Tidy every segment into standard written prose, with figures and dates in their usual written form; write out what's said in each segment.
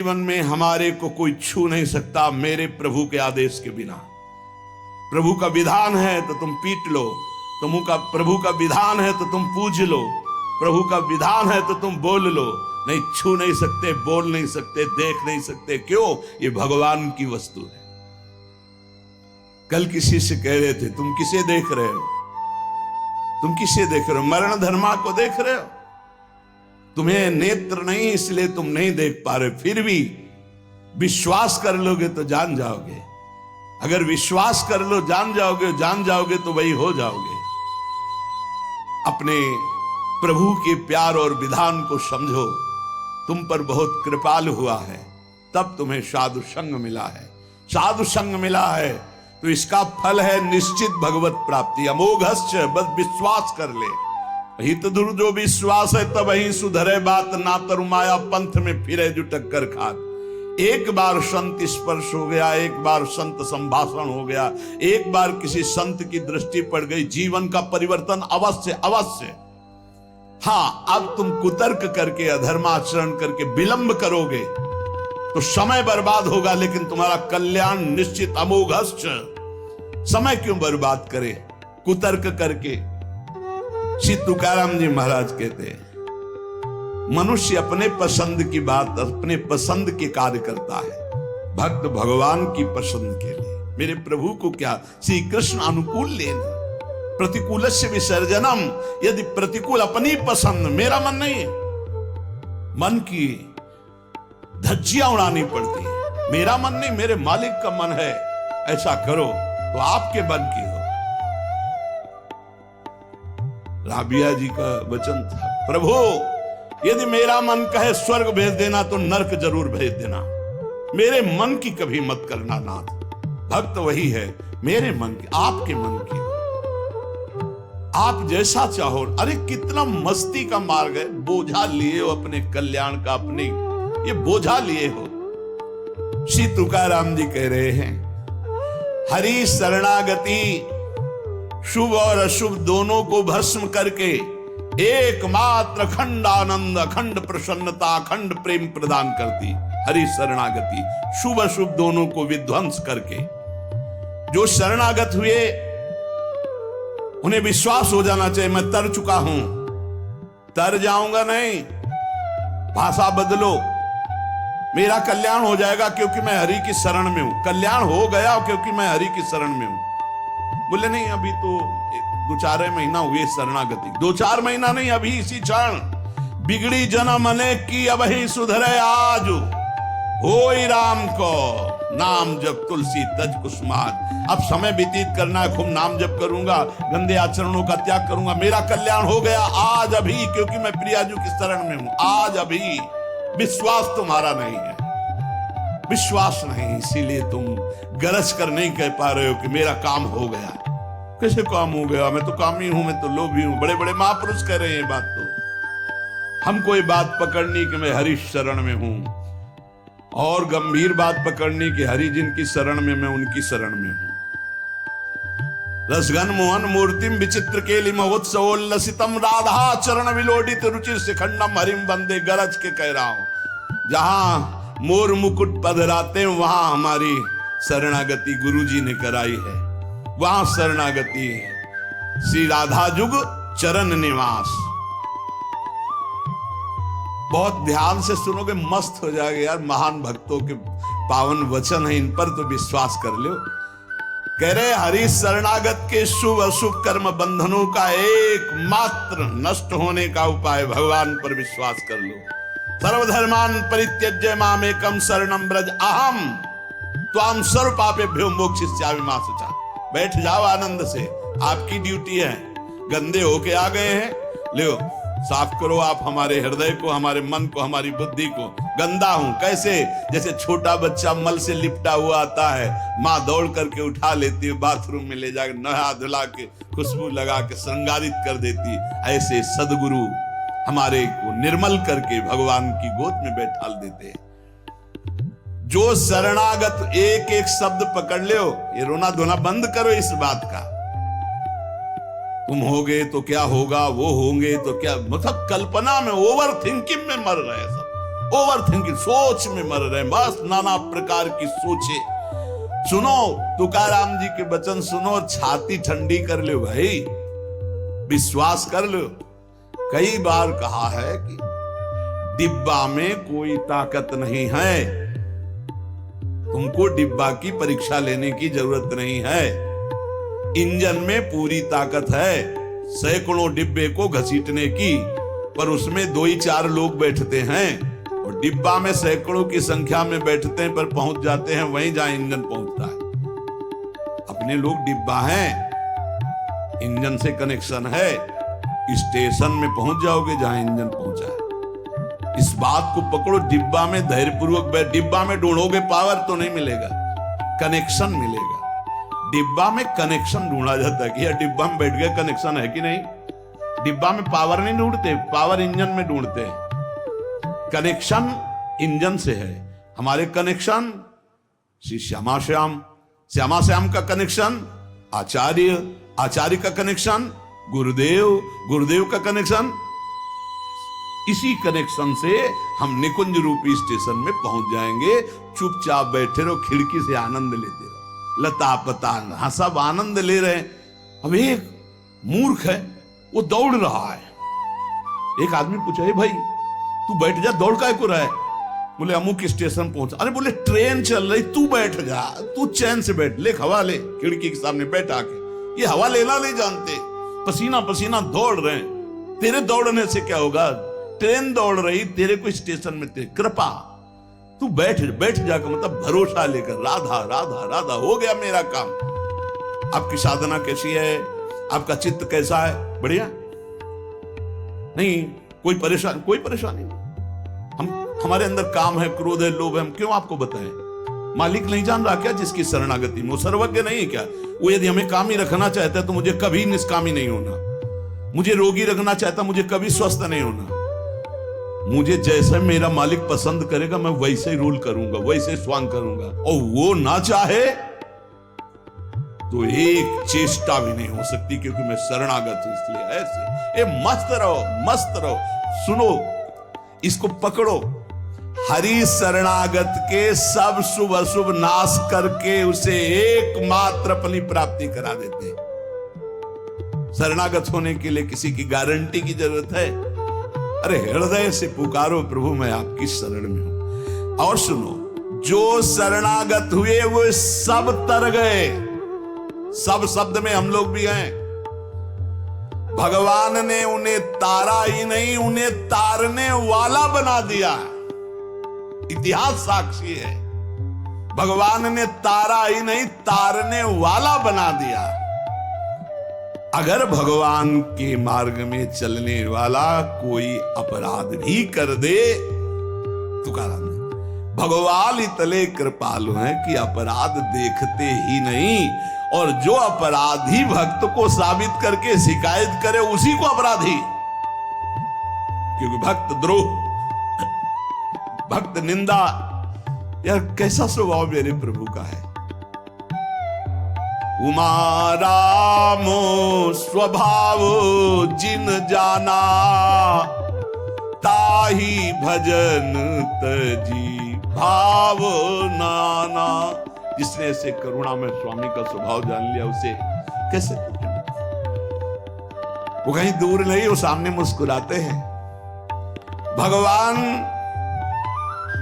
जीवन में हमारे को कोई छू नहीं सकता मेरे प्रभु के आदेश के बिना। प्रभु का विधान है तो तुम पीट लो, प्रभु का विधान है तो तुम पूज लो, प्रभु का विधान है तो तुम बोल लो। नहीं, छू नहीं सकते, बोल नहीं सकते, देख नहीं सकते। क्यों? ये भगवान की वस्तु है। कल किसी से कह रहे थे, तुम किसे देख रहे हो? तुम किसे देख रहे हो? मरण धर्मा को देख रहे हो? तुम्हें नेत्र नहीं इसलिए तुम नहीं देख पा रहे। फिर भी विश्वास कर लोगे तो जान जाओगे। अगर विश्वास कर लो, जान जाओगे तो वही हो जाओगे। अपने प्रभु के प्यार और विधान को समझो। तुम पर बहुत कृपालु हुआ है, तब तुम्हें साधु संग मिला है। साधु संग मिला है तो इसका फल है निश्चित भगवत प्राप्ति। अमोघस्य, बस विश्वास कर ले। हित दुर जो विश्वास है तब ही सुधरे बात, ना तरु माया पंथ में फिरे जो टक्कर खात। एक बार संत स्पर्श हो गया, एक बार संत संभाषण हो गया, एक बार किसी संत की दृष्टि पड़ गई, जीवन का परिवर्तन अवश्य अवश्य। हाँ, अब तुम कुतर्क करके, अधर्माचरण करके विलंब करोगे तो समय बर्बाद होगा, लेकिन तुम्हारा कल्याण निश्चित। अमोघस्य, समय क्यों बर्बाद करे कुतर्क करके? श्री तुकाराम जी महाराज कहते हैं, मनुष्य अपने पसंद की बात, अपने पसंद के कार्य करता है, भक्त भगवान की पसंद के लिए। मेरे प्रभु को क्या श्री कृष्ण अनुकूल लेना, प्रतिकूलस्य विसर्जनम। यदि प्रतिकूल अपनी पसंद, मेरा मन नहीं है, मन की धज्जियां उड़ानी पड़ती है। मेरा मन नहीं, मेरे मालिक का मन है, ऐसा करो तो आपके मन की हो। राबिया जी का वचन था, प्रभु यदि मेरा मन कहे स्वर्ग भेज देना तो नरक जरूर भेज देना, मेरे मन की कभी मत करना नाथ। भक्त वही है, मेरे मन की, आपके मन की, आप जैसा चाहो। अरे कितना मस्ती का मार्ग है। बोझा लिए हो अपने कल्याण का, अपने ये बोझा लिए हो। श्री तुकाराम जी कह रहे हैं, हरि शरणागति शुभ और अशुभ दोनों को भस्म करके एकमात्र अखंड आनंद, अखंड प्रसन्नता, अखंड प्रेम प्रदान करती। हरि शरणागति शुभ अशुभ दोनों को विध्वंस करके। जो शरणागत हुए उन्हें विश्वास हो जाना चाहिए, मैं तर चुका हूं, तर जाऊंगा नहीं, भाषा बदलो, मेरा कल्याण हो जाएगा क्योंकि मैं हरि की शरण में हूं। कल्याण हो गया क्योंकि मैं हरि की शरण में हूं। बोले नहीं, अभी तो 2-4 महीना हुए शरणागति। 2-4 महीना नहीं, अभी इसी क्षण। बिगड़ी जन्म अनेक की अब ही सुधरे आज, होई राम को नाम जप तुलसी तज कुसुमार। अब समय व्यतीत करना है, खूब नाम जप करूंगा, गंदे आचरणों का त्याग करूंगा, मेरा कल्याण हो गया आज अभी, क्योंकि मैं प्रियाजू की शरण में हूं। आज अभी विश्वास तुम्हारा नहीं है, विश्वास नहीं, इसीलिए तुम गरज कर नहीं कह पा रहे हो कि मेरा काम हो गया। कैसे काम हो गया? मैं तो कामी हूं, मैं तो लोभी हूं। बड़े बड़े महापुरुष कह रहे हैं बात। तो हमको ये बात पकड़नी कि मैं हरि शरण में हूं, और गंभीर बात पकड़नी कि हरि जिनकी शरण में, मैं उनकी शरण में हूं। रसगन मोहन मूर्तिम विचित्र केलि महोत्सवोल्लसितम राधा चरण विलोडित रुचिर शिखंडम हरिम बंदे। गरज के कह रहा हूं, जहां मोर मुकुट पधराते वहां हमारी शरणागति गुरु जी ने कराई है, वहां शरणागति है। श्री राधा जुग चरण निवास। बहुत ध्यान से सुनोगे, मस्त हो जाएगा यार। महान भक्तों के पावन वचन है, इन पर तो विश्वास कर लो। कह रहे हरि शरणागत के शुभ अशुभ कर्म बंधनों का एकमात्र नष्ट होने का उपाय, भगवान पर विश्वास कर लो। सर्वधर्मान परित्यज्य मामेकम शरणं व्रज अहम त्वाम सर्व पापेभ्यो मोक्षयिष्यामि मा शुचा। बैठ जाओ आनंद से, आपकी ड्यूटी है। गंदे होके आ गए हैं, लो साफ करो आप हमारे हृदय को, हमारे मन को, हमारी बुद्धि को। गंदा हूं कैसे? जैसे छोटा बच्चा मल से लिपटा हुआ आता है, माँ दौड़ करके उठा लेती है, बाथरूम में ले जाकर नहा धुला के खुशबू लगा के श्रृंगारित कर देती। ऐसे सदगुरु हमारे को निर्मल करके भगवान की गोद में बैठाल देते हैं। जो शरणागत एक एक शब्द पकड़ लो, ये रोना धोना बंद करो इस बात का। तुम होगे तो क्या होगा, वो होंगे तो क्या, मतलब कल्पना में, ओवर थिंकिंग में मर रहे सब। ओवर थिंकिंग, सोच में मर रहे, बस नाना प्रकार की सोचे। सुनो तुकाराम जी के वचन सुनो, छाती ठंडी कर लो भाई, विश्वास कर लो। कई बार कहा है कि डिब्बा में कोई ताकत नहीं है, तुमको डिब्बा की परीक्षा लेने की जरूरत नहीं है। इंजन में पूरी ताकत है सैकड़ों डिब्बे को घसीटने की, पर उसमें 2 ही 4 लोग बैठते हैं, और डिब्बा में सैकड़ों की संख्या में बैठते हैं पर पहुंच जाते हैं वहीं जहां इंजन पहुंचता है। अपने लोग डिब्बा हैं, इंजन से कनेक्शन है, स्टेशन में पहुंच जाओगे जहां इंजन पहुंचा है। इस बात को पकड़ो, डिब्बा में धैर्यपूर्वक बैठ, डिब्बा में ढूंढोगे पावर तो नहीं मिलेगा, कनेक्शन मिलेगा। डिब्बा में कनेक्शन ढूंढा जाता है कि यार डिब्बा में बैठ गए, कनेक्शन है कि नहीं। डिब्बा में पावर नहीं ढूंढते, पावर इंजन में ढूंढते हैं। कनेक्शन इंजन से है। हमारे कनेक्शन श्री श्यामा श्याम, श्यामा श्याम का कनेक्शन आचार्य, आचार्य का कनेक्शन गुरुदेव, गुरुदेव का कनेक्शन। इसी कनेक्शन से हम निकुंज रूपी स्टेशन में पहुंच जाएंगे। चुपचाप बैठे रहो, खिड़की से आनंद लेते रहो, लता पतांग, हाँ सब आनंद ले रहे हैं। अब एक मूर्ख है, वो दौड़ रहा है। एक आदमी पूछा, हे भाई तू बैठ जा, दौड़ काय को रहा है? बोले अमुक स्टेशन पहुंचा। अरे बोले ट्रेन चल रही, तू बैठ जा, तू चैन से बैठ, ले हवा ले, खिड़की के सामने बैठ आके। ये हवा लेना नहीं जानते, पसीना पसीना दौड़ रहे हैं। तेरे दौड़ने से क्या होगा, ट्रेन दौड़ रही, तेरे को स्टेशन में तेरे कृपा, तू बैठ बैठ जाकर, मतलब भरोसा लेकर, राधा राधा राधा, हो गया मेरा काम। आपकी साधना कैसी है, आपका चित्त कैसा है? बढ़िया नहीं, कोई परेशानी नहीं। हमारे अंदर काम है, क्रोध है, लोभ है, हम क्यों आपको बताएं? मालिक नहीं जान रहा क्या जिसकी शरणागति में? वो सर्वज्ञ नहीं है क्या? वो यदि हमें काम ही रखना चाहता है तो मुझे कभी निष्कामी नहीं होना, मुझे रोगी रखना चाहता, मुझे कभी स्वस्थ नहीं होना। मुझे जैसे मेरा मालिक पसंद करेगा मैं वैसे ही रूल करूंगा, वैसे स्वांग करूंगा, और वो ना चाहे तो एक चेष्टा भी नहीं हो सकती, क्योंकि मैं शरणागत हूं। इसलिए ऐसे मस्त रहो, मस्त रहो। सुनो, इसको पकड़ो। हरि शरणागत के सब शुभ अशुभ नाश करके उसे एकमात्र अपनी प्राप्ति करा देते। शरणागत होने के लिए किसी की गारंटी की जरूरत है? अरे हृदय से पुकारो, प्रभु मैं आपकी शरण में हूं। और सुनो, जो शरणागत हुए वो सब तर गए। सब शब्द में हम लोग भी हैं। भगवान ने उन्हें तारा ही नहीं, उन्हें तारने वाला बना दिया। इतिहास साक्षी है, भगवान ने तारा ही नहीं, तारने वाला बना दिया। अगर भगवान के मार्ग में चलने वाला कोई अपराध भी कर दे, तुकाराम भगवान इतने कृपालु हैं कि अपराध देखते ही नहीं, और जो अपराधी भक्त को साबित करके शिकायत करे उसी को अपराधी। क्योंकि भक्त द्रोह, भक्त निंदा, यह कैसा स्वभाव मेरे प्रभु का है। उमा रामो स्वभाव जिन जाना, ताही भजन तजी भाव नाना। जिसने ऐसे करुणा में स्वामी का स्वभाव जान लिया, उसे कैसे? वो कहीं दूर नहीं, वो सामने मुस्कुराते हैं। भगवान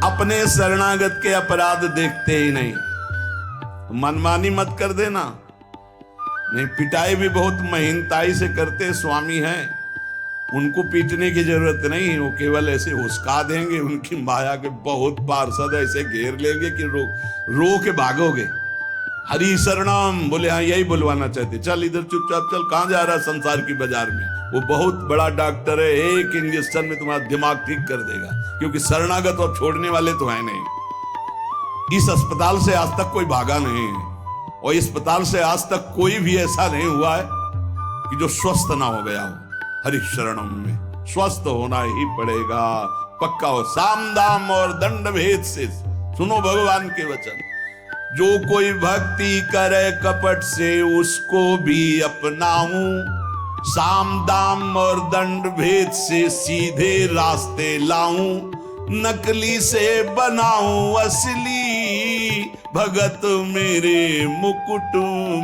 अपने शरणागत के अपराध देखते ही नहीं। मनमानी मत कर देना, नहीं पिटाई भी बहुत महीनताई से करते स्वामी हैं, उनको पीटने की जरूरत नहीं, वो केवल ऐसे हुस्का देंगे। उनकी माया के बहुत पार्षद ऐसे घेर लेंगे कि रो के भागोगे। हरि शरणम बोले, हाँ यही बुलवाना चाहते, चल इधर चुपचाप चल, कहां जा रहा है संसार की बाजार में। वो बहुत बड़ा डॉक्टर है, एक इंजेक्शन में तुम्हारा दिमाग ठीक कर देगा, क्योंकि शरणागत और छोड़ने वाले तो है नहीं। इस अस्पताल से आज तक कोई भागा नहीं है, और इस अस्पताल से आज तक कोई भी ऐसा नहीं हुआ है कि जो स्वस्थ ना हो गया हो। हरि शरणम में स्वस्थ होना ही पड़ेगा, पक्का हो। साम दाम और दंड भेद से सुनो भगवान के वचन। जो कोई भक्ति करे कपट से, उसको भी अपनाऊं। साम दाम और दंड भेद से सीधे रास्ते लाऊं। नकली से बनाऊं असली, भगत मेरे मुकुट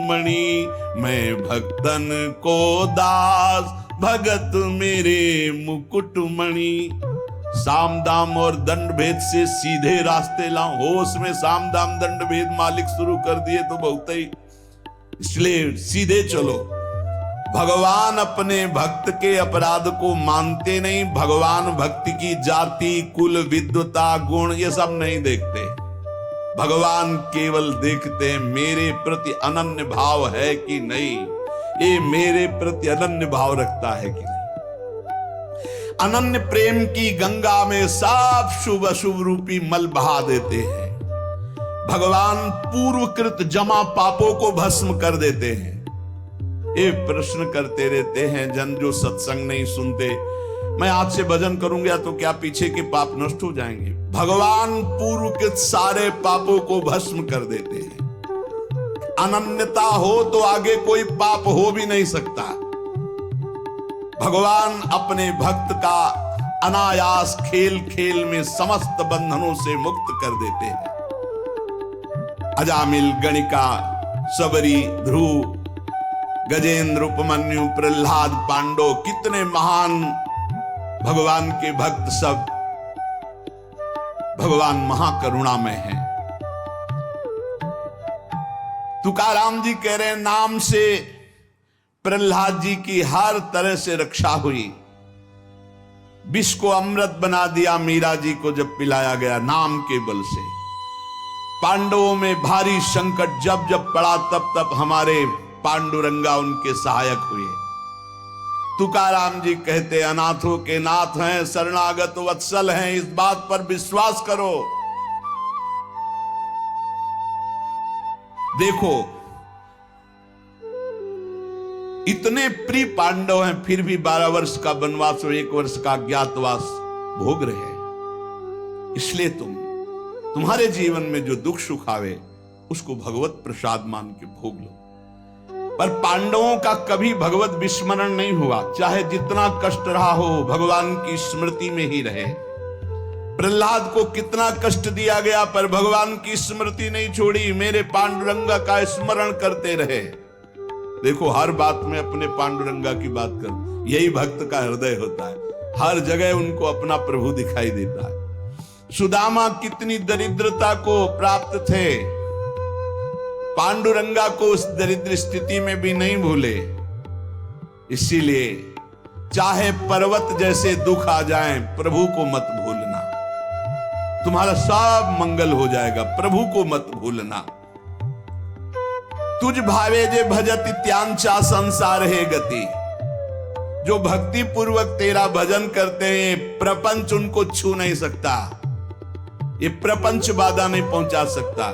मणि। मैं भक्तन को दास, भगत मेरे मुकुट मणि। साम दाम और दंड भेद से सीधे रास्ते लाऊं। होश में साम दाम दंड भेद मालिक शुरू कर दिए तो बहुत ही, इसलिए सीधे चलो। भगवान अपने भक्त के अपराध को मानते नहीं। भगवान भक्ति की जाति, कुल, विद्वता, गुण ये सब नहीं देखते। भगवान केवल देखते मेरे प्रति अनन्य भाव है कि नहीं, ये मेरे प्रति अनन्य भाव रखता है कि नहीं। अनन्य प्रेम की गंगा में सब शुभ अशुभ रूपी मल बहा देते हैं। भगवान पूर्वकृत जमा पापों को भस्म कर देते हैं। ये प्रश्न करते रहते हैं जन जो सत्संग नहीं सुनते, मैं आज से भजन करूंगा तो क्या पीछे के पाप नष्ट हो जाएंगे? भगवान पूर्व के सारे पापों को भस्म कर देते हैं। अनन्यता हो तो आगे कोई पाप हो भी नहीं सकता। भगवान अपने भक्त का अनायास खेल खेल में समस्त बंधनों से मुक्त कर देते हैं। अजामिल, गणिका, सबरी, ध्रुव, गजेंद्र, उपमन्यु, प्रहलाद, पांडव, कितने महान भगवान के भक्त सब भगवान महाकरुणामय हैं। तुकाराम जी कह रहे हैं नाम से प्रहलाद जी की हर तरह से रक्षा हुई। विष को अमृत बना दिया मीरा जी को जब पिलाया गया नाम के बल से। पांडवों में भारी संकट जब जब पड़ा तब तब हमारे पांडुरंगा उनके सहायक हुए। तुकाराम जी कहते अनाथों के नाथ हैं, शरणागत वत्सल हैं, इस बात पर विश्वास करो। देखो इतने प्रिय पांडव हैं, फिर भी 12 वर्ष का वनवास और 1 वर्ष का अज्ञातवास भोग रहे हैं। इसलिए तुम्हारे जीवन में जो दुख सुख आवे उसको भगवत प्रसाद मान के भोग लो। पर पांडवों का कभी भगवत विस्मरण नहीं हुआ, चाहे जितना कष्ट रहा हो भगवान की स्मृति में ही रहे। प्रहलाद को कितना कष्ट दिया गया पर भगवान की स्मृति नहीं छोड़ी, मेरे पांडुरंगा का स्मरण करते रहे। देखो हर बात में अपने पांडुरंगा की बात कर, यही भक्त का हृदय होता है। हर जगह उनको अपना प्रभु दिखाई देता है। सुदामा कितनी दरिद्रता को प्राप्त थे, पांडुरंगा को उस दरिद्र स्थिति में भी नहीं भूले। इसीलिए चाहे पर्वत जैसे दुख आ जाएं, प्रभु को मत भूलना, तुम्हारा सब मंगल हो जाएगा। प्रभु को मत भूलना। तुझ भावे जे भजति त्यांचा संसार है गति। जो भक्ति पूर्वक तेरा भजन करते हैं प्रपंच उनको छू नहीं सकता, ये प्रपंच बाधा नहीं पहुंचा सकता।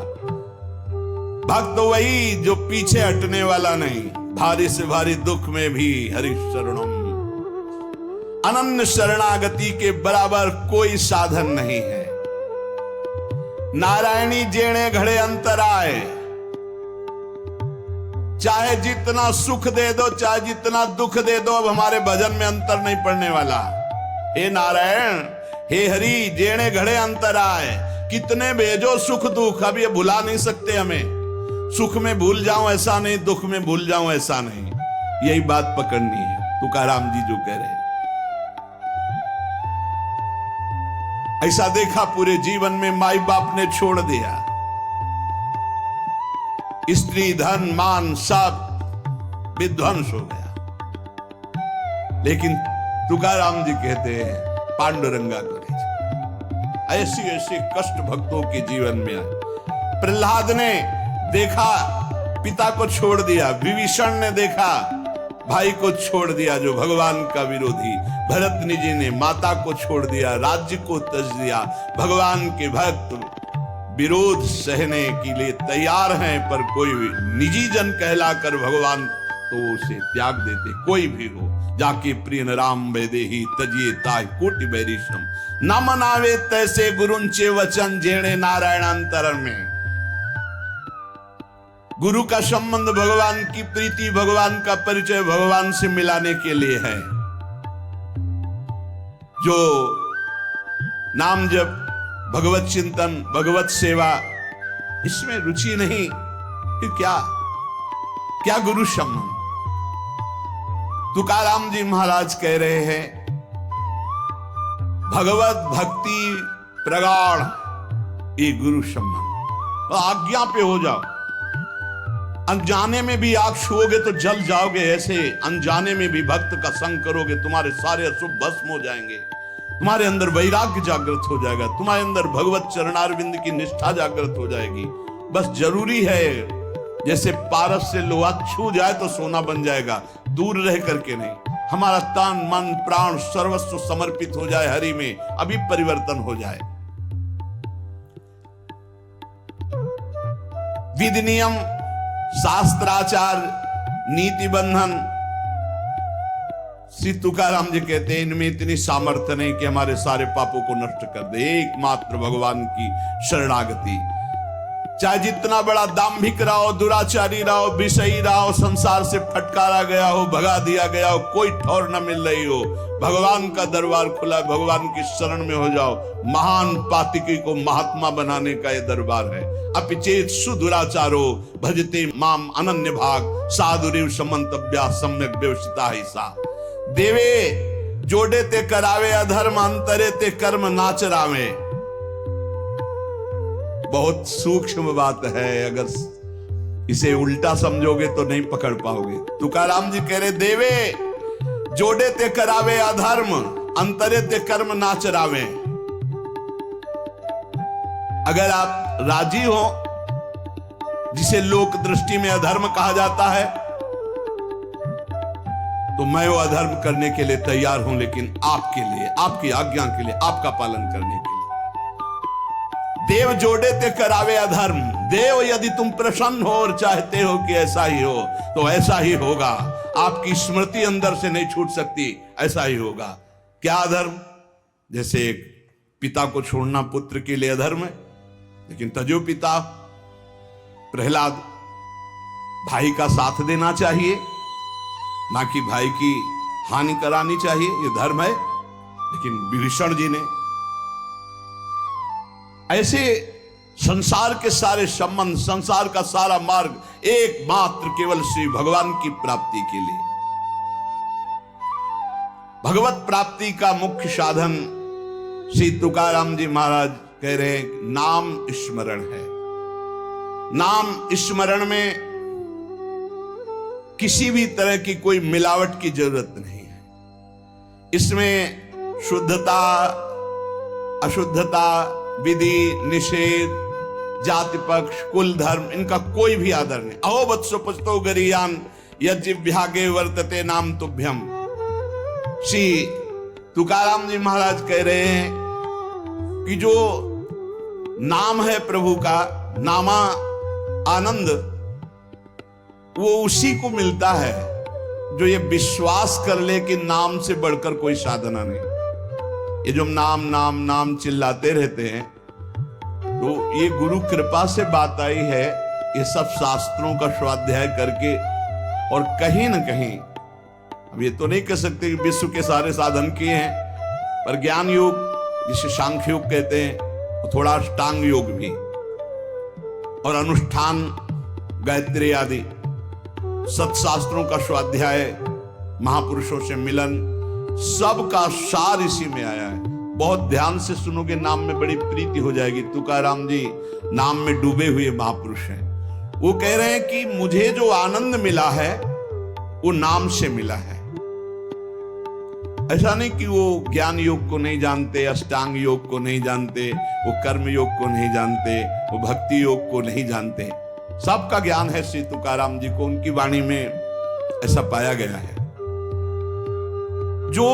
भक्त वही जो पीछे हटने वाला नहीं, भारी से भारी दुख में भी हरि शरणम। अनन्य शरणागति के बराबर कोई साधन नहीं है। नारायणी जेणे घड़े अंतराय, चाहे जितना सुख दे दो चाहे जितना दुख दे दो, अब हमारे भजन में अंतर नहीं पड़ने वाला। हे नारायण, हे हरि, जेणे घड़े अंतराय, कितने भेजो सुख दुख, अब ये भुला नहीं सकते हमें। सुख में भूल जाऊं ऐसा नहीं, दुख में भूल जाऊं ऐसा नहीं, यही बात पकड़नी है। तुकाराम जी जो कह रहे हैं ऐसा देखा पूरे जीवन में माई बाप ने छोड़ दिया, स्त्री धन मान सब विध्वंस हो गया। लेकिन तुकाराम जी कहते हैं पांडुरंगा को ऐसी ऐसी कष्ट भक्तों के जीवन में आए। प्रहलाद ने देखा पिता को छोड़ दिया, विभीषण ने देखा भाई को छोड़ दिया जो भगवान का विरोधी, भरतनी जी ने माता को छोड़ दिया, राज्य को त्यज दिया। भगवान के भक्त विरोध सहने के लिए तैयार हैं, पर कोई निजी जन कहलाकर भगवान तो उसे त्याग देते। कोई भी हो जाके प्रिय राम वैदेही तजिए ताय कोटि बैरिशम, न मनावे तैसे गुरुंचे वचन जेणे नारायण अंतर में। गुरु का संबंध भगवान की प्रीति, भगवान का परिचय भगवान से मिलाने के लिए है। जो नाम जप, भगवत चिंतन, भगवत सेवा, इसमें रुचि नहीं, फिर क्या गुरु सम्मान। तुकाराम जी महाराज कह रहे हैं, भगवत भक्ति प्रगाढ़ ये गुरु सम्मान। तो आज्ञा पे हो जाओ। अनजाने में भी आग छुओगे तो जल जाओगे, ऐसे अनजाने में भी भक्त का संग करोगे, तुम्हारे सारे अशुभ भस्म हो जाएंगे, तुम्हारे अंदर वैराग्य जागृत हो जाएगा, तुम्हारे अंदर भगवत चरणारविंद की निष्ठा जागृत हो जाएगी। बस जरूरी है, जैसे पारस से लोहा छू जाए तो सोना बन जाएगा, दूर रह करके नहीं। हमारा तन मन प्राण सर्वस्व समर्पित हो जाए हरि में, अभी परिवर्तन हो जाए। विधि नियम, शास्त्राचार, नीति बंधन, श्री तुकाराम जी कहते हैं इनमें इतनी सामर्थ्य नहीं कि हमारे सारे पापों को नष्ट कर दे। एकमात्र भगवान की शरणागति। चाहे जितना बड़ा दाम्भिक रहो, दुराचारी रहो, विषयी रहो, संसार से फटकारा गया हो, भगा दिया गया हो, कोई ठौर न मिल रही हो, भगवान का दरबार खुला, भगवान की शरण में हो जाओ। महान पातिकी को महात्मा बनाने का यह दरबार है। अपिचेत सुदुराचारो भजते माम अनन्य भाग, साधुरिव समंतव्या सम्यक व्यवस्थिता ही सा। देवे जोड़े ते करावे अधर्म, अंतरे ते कर्म नाच रावे। बहुत सूक्ष्म बात है, अगर इसे उल्टा समझोगे तो नहीं पकड़ पाओगे। तुकाराम जी कह रहे, देवे जोड़े ते करावे अधर्म, अंतरे ते कर्म नाच रावे। अगर आप राजी हो, जिसे लोक दृष्टि में अधर्म कहा जाता है, तो मैं वो अधर्म करने के लिए तैयार हूं, लेकिन आपके लिए, आपकी आज्ञा के लिए, आपका पालन करने के लिए। देव जोड़े ते करावे अधर्म। देव यदि तुम प्रसन्न हो और चाहते हो कि ऐसा ही हो, तो ऐसा ही होगा। आपकी स्मृति अंदर से नहीं छूट सकती, ऐसा ही होगा। क्या अधर्म? जैसे एक पिता को छोड़ना पुत्र के लिए अधर्म है, लेकिन तजो पिता प्रहलाद, भाई का साथ देना चाहिए, ना कि भाई की हानि करानी चाहिए, ये धर्म है। लेकिन विभीषण जी ने ऐसे संसार के सारे संबंध, संसार का सारा मार्ग एकमात्र केवल श्री भगवान की प्राप्ति के लिए। भगवत प्राप्ति का मुख्य साधन श्री तुकाराम जी महाराज कह रहे हैं, नाम स्मरण है। नाम स्मरण में किसी भी तरह की कोई मिलावट की जरूरत नहीं है। इसमें शुद्धता, अशुद्धता, विधि निषेध, जाति पक्ष, कुल धर्म, इनका कोई भी आदर नहीं। अहो वत्सो पुस्तो गरियान यज्ञ विहागे वर्तते नाम तुभ्यम। श्री तुकाराम जी महाराज कह रहे हैं कि जो नाम है प्रभु का, नामा आनंद, वो उसी को मिलता है जो ये विश्वास कर ले कि नाम से बढ़कर कोई साधना नहीं। ये जो नाम नाम नाम चिल्लाते रहते हैं, तो ये गुरु कृपा से बात आई है। ये सब शास्त्रों का स्वाध्याय करके, और कहीं ना कहीं, अब ये तो नहीं कह सकते कि विश्व के सारे साधन किए हैं, पर ज्ञान योग जिसे सांख्य योग कहते हैं, तो थोड़ा अष्टांग योग भी, और अनुष्ठान, गायत्री आदि सत्शास्त्रों का स्वाध्याय, महापुरुषों से मिलन, सबका सार इसी में आया है। बहुत ध्यान से सुनोगे, नाम में बड़ी प्रीति हो जाएगी। तुकाराम जी नाम में डूबे हुए महापुरुष हैं। वो कह रहे हैं कि मुझे जो आनंद मिला है वो नाम से मिला है। ऐसा नहीं कि वो ज्ञान योग को नहीं जानते, अष्टांग योग को नहीं जानते, वो कर्म योग को नहीं जानते, वो भक्ति योग को नहीं जानते। सबका ज्ञान है श्री तुकाराम जी को, उनकी वाणी में ऐसा पाया गया है। जो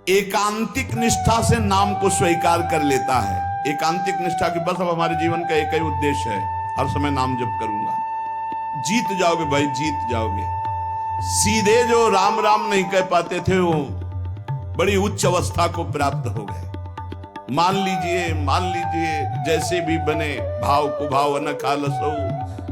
एकांतिक निष्ठा से नाम को स्वीकार कर लेता है, एकांतिक निष्ठा की बस अब हमारे जीवन का एक ही उद्देश्य है, हर समय नाम जप करूंगा, जीत जाओगे भाई, जीत जाओगे। सीधे जो राम राम नहीं कह पाते थे, वो बड़ी उच्च अवस्था को प्राप्त हो गए। मान लीजिए जैसे भी बने, भाव को भाव न खालसो,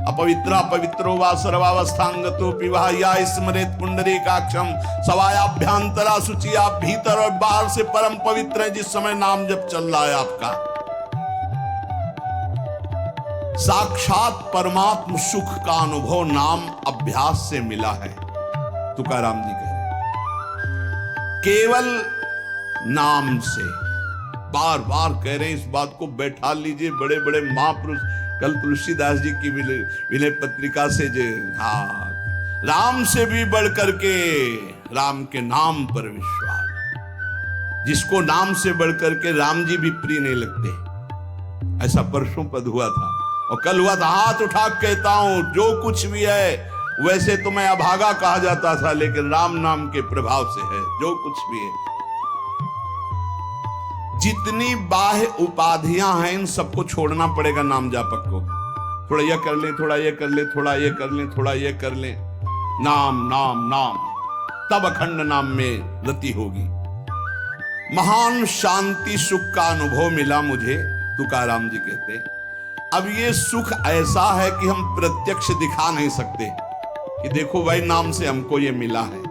अपवित्र पवित्रो वा सर्वावस्थांगतो पिवा या स्मरेत पुंडरीकाक्षम सवायाभ्यांतरा शुचि। आप भीतर और बाहर से परम पवित्र है जिस समय नाम जब चल रहा है आपका। साक्षात परमात्म सुख का अनुभव नाम अभ्यास से मिला है। तुकाराम जी कह रहे केवल नाम से, बार बार कह रहे हैं इस बात को, बैठा लीजिए। बड़े बड़े महापुरुष, कल तुलसीदास जी की विनय पत्रिका से जो, हाँ, राम से भी बढ़ करके राम के नाम पर विश्वास। जिसको नाम से बढ़ करके राम जी भी प्रिय नहीं लगते, ऐसा परसों पद हुआ था और कल हुआ था। हाथ उठा कहता हूं जो कुछ भी है, वैसे तो मैं अभागा कहा जाता था, लेकिन राम नाम के प्रभाव से है जो कुछ भी है। जितनी बाह्य उपाधियां हैं इन सबको छोड़ना पड़ेगा नाम जापक को। थोड़ा ये कर ले, थोड़ा ये कर ले, थोड़ा ये कर ले, थोड़ा ये कर ले, नाम नाम नाम, तब अखंड नाम में रति होगी। महान शांति सुख का अनुभव मिला मुझे, तुकाराम जी कहते। अब ये सुख ऐसा है कि हम प्रत्यक्ष दिखा नहीं सकते कि देखो भाई नाम से हमको ये मिला है।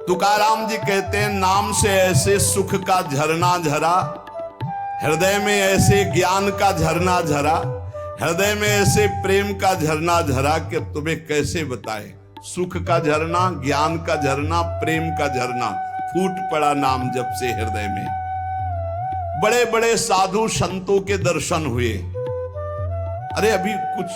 तुकाराम जी कहते हैं नाम से ऐसे सुख का झरना झरा, हृदय में ऐसे ज्ञान का झरना झरा, हृदय में ऐसे प्रेम का झरना झरा कि तुम्हें कैसे बताए। सुख का झरना, ज्ञान का झरना, प्रेम का झरना फूट पड़ा नाम जब से हृदय में। बड़े बड़े साधु संतों के दर्शन हुए। अरे अभी कुछ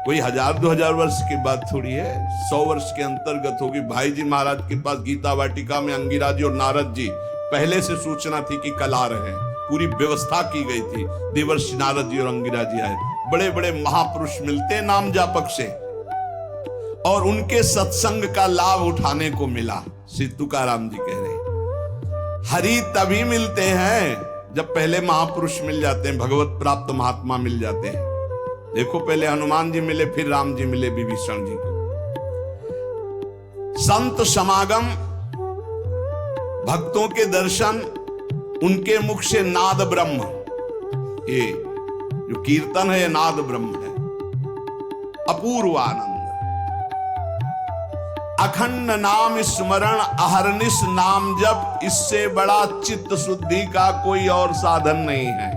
कोई 1000-2000 वर्ष की बात थोड़ी है, 100 वर्ष के अंतर्गत होगी। भाई जी महाराज के पास गीता वाटिका में अंगिरा जी और नारद जी, पहले से सूचना थी कि कल आ रहे हैं, पूरी व्यवस्था की गई थी। देवर्षि नारद जी और अंगिरा जी आए। बड़े बड़े महापुरुष मिलते नाम जापक से और उनके सत्संग का लाभ उठाने को मिला। श्री तुकाराम जी कह रहे हरि तभी मिलते हैं जब पहले महापुरुष मिल जाते हैं, भगवत प्राप्त महात्मा मिल जाते हैं। देखो पहले हनुमान जी मिले, फिर राम जी मिले विभीषण जी को। संत समागम, भक्तों के दर्शन, उनके मुख से नाद ब्रह्म, ये जो कीर्तन है ये नाद ब्रह्म है। अपूर्व आनंद, अखंड नाम स्मरण, अहरनिश नाम जप, इससे बड़ा चित्त शुद्धि का कोई और साधन नहीं है।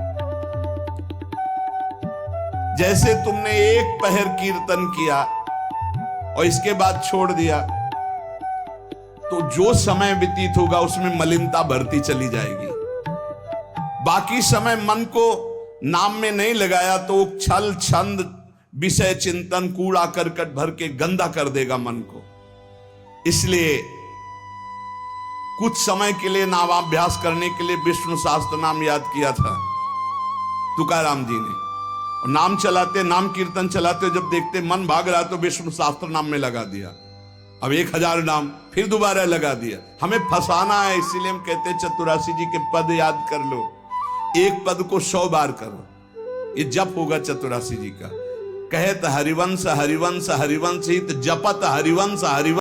जैसे तुमने एक पहर कीर्तन किया और इसके बाद छोड़ दिया, तो जो समय व्यतीत होगा उसमें मलिनता बढ़ती चली जाएगी। बाकी समय मन को नाम में नहीं लगाया तो छल छंद विषय चिंतन कूड़ा करकट भर के गंदा कर देगा मन को। इसलिए कुछ समय के लिए नामाभ्यास करने के लिए विष्णु सहस्त्र नाम याद किया था तुकाराम जी ने। नाम चलाते, नाम कीर्तन चलाते, जब देखते मन भाग रहा तो विष्णु सहस्त्र नाम में लगा दिया। अब 1000 नाम फिर दोबारा लगा दिया। हमें फंसाना है, इसीलिए हम कहते हैं चतुरासी जी के पद याद कर लो, एक पद को 100 बार करो, ये जप होगा चतुरासी जी का। कहत हरिवंश हरिवंश हरिवंश हित जपत हरिवंश हरिवंश।